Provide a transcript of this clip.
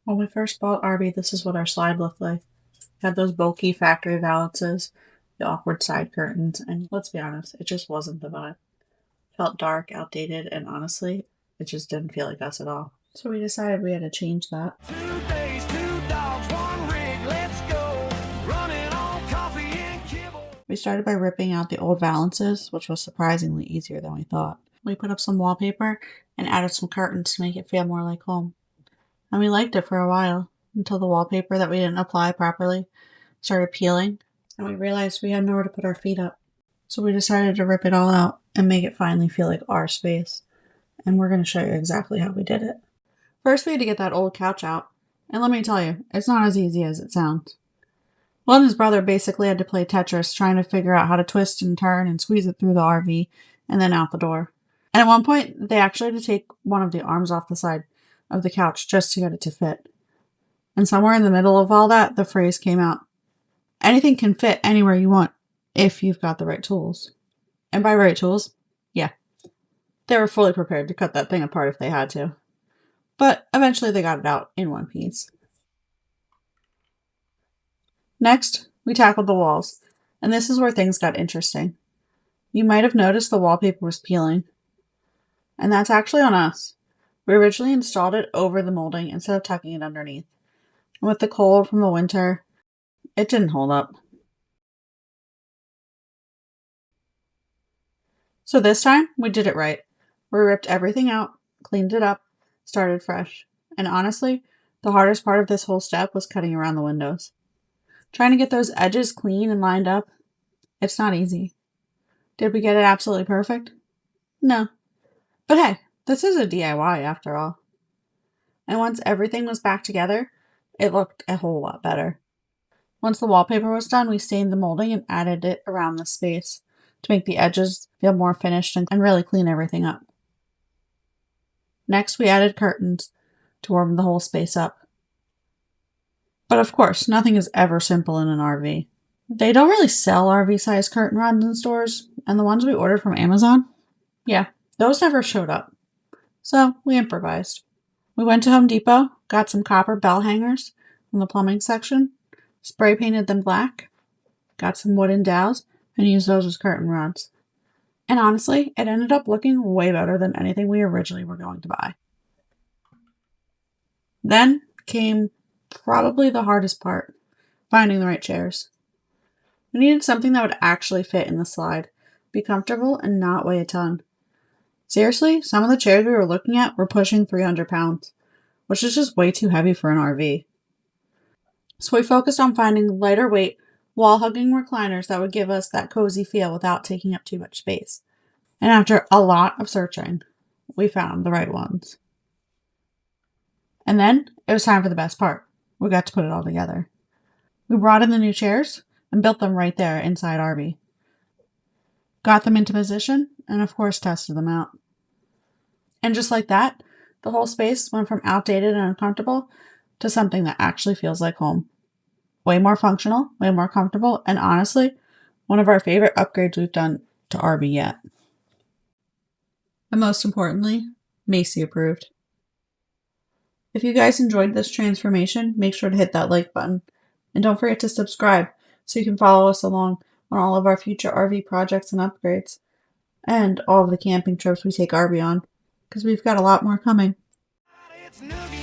When we first bought Arbie, this is what our slide looked like. It had those bulky factory valances, the awkward side curtains, and let's be honest, it just wasn't the vibe. It felt dark, outdated, and honestly, it just didn't feel like us at all. So we decided we had to change that. 2 days, 2 dogs, 1 rig, let's go. Running on coffee and kibble. We started by ripping out the old valances, which was surprisingly easier than we thought. We put up some wallpaper and added some curtains to make it feel more like home. And we liked it for a while, until the wallpaper that we didn't apply properly started peeling, and we realized we had nowhere to put our feet up. So we decided to rip it all out and make it finally feel like our space. And we're going to show you exactly how we did it. First, we had to get that old couch out. And let me tell you, it's not as easy as it sounds. Will and his brother basically had to play Tetris, trying to figure out how to twist and turn and squeeze it through the RV and then out the door. And at one point, they actually had to take one of the arms off the side of the couch just to get it to fit. And somewhere in the middle of all that, the phrase came out, anything can fit anywhere you want if you've got the right tools. And by right tools, yeah, they were fully prepared to cut that thing apart if they had to. But eventually they got it out in one piece. Next, we tackled the walls, and this is where things got interesting. You might have noticed the wallpaper was peeling, and that's actually on us. We originally installed it over the molding instead of tucking it underneath. And with the cold from the winter, it didn't hold up. So this time, we did it right. We ripped everything out, cleaned it up, started fresh. And honestly, the hardest part of this whole step was cutting around the windows. Trying to get those edges clean and lined up, it's not easy. Did we get it absolutely perfect? No. But hey, this is a DIY after all. And once everything was back together, it looked a whole lot better. Once the wallpaper was done, we stained the molding and added it around the space to make the edges feel more finished and really clean everything up. Next, we added curtains to warm the whole space up. But of course, nothing is ever simple in an RV. They don't really sell RV-sized curtain rods in stores, and the ones we ordered from Amazon, yeah, those never showed up. So we improvised. We went to Home Depot, got some copper bell hangers from the plumbing section, spray painted them black, got some wooden dowels, and used those as curtain rods. And honestly, it ended up looking way better than anything we originally were going to buy. Then came probably the hardest part, finding the right chairs. We needed something that would actually fit in the slide, be comfortable, and not weigh a ton. Seriously, some of the chairs we were looking at were pushing 300 pounds, which is just way too heavy for an RV. So we focused on finding lighter weight, wall-hugging recliners that would give us that cozy feel without taking up too much space. And after a lot of searching, we found the right ones. And then it was time for the best part. We got to put it all together. We brought in the new chairs and built them right there inside Arbie. Got them into position and of course tested them out. And just like that, the whole space went from outdated and uncomfortable to something that actually feels like home. Way more functional, way more comfortable, and honestly, one of our favorite upgrades we've done to Arbie yet. And most importantly, Macy approved. If you guys enjoyed this transformation, make sure to hit that like button. And don't forget to subscribe so you can follow us along on all of our future RV projects and upgrades. And all of the camping trips we take Arbie on, because we've got a lot more coming. It's noogie.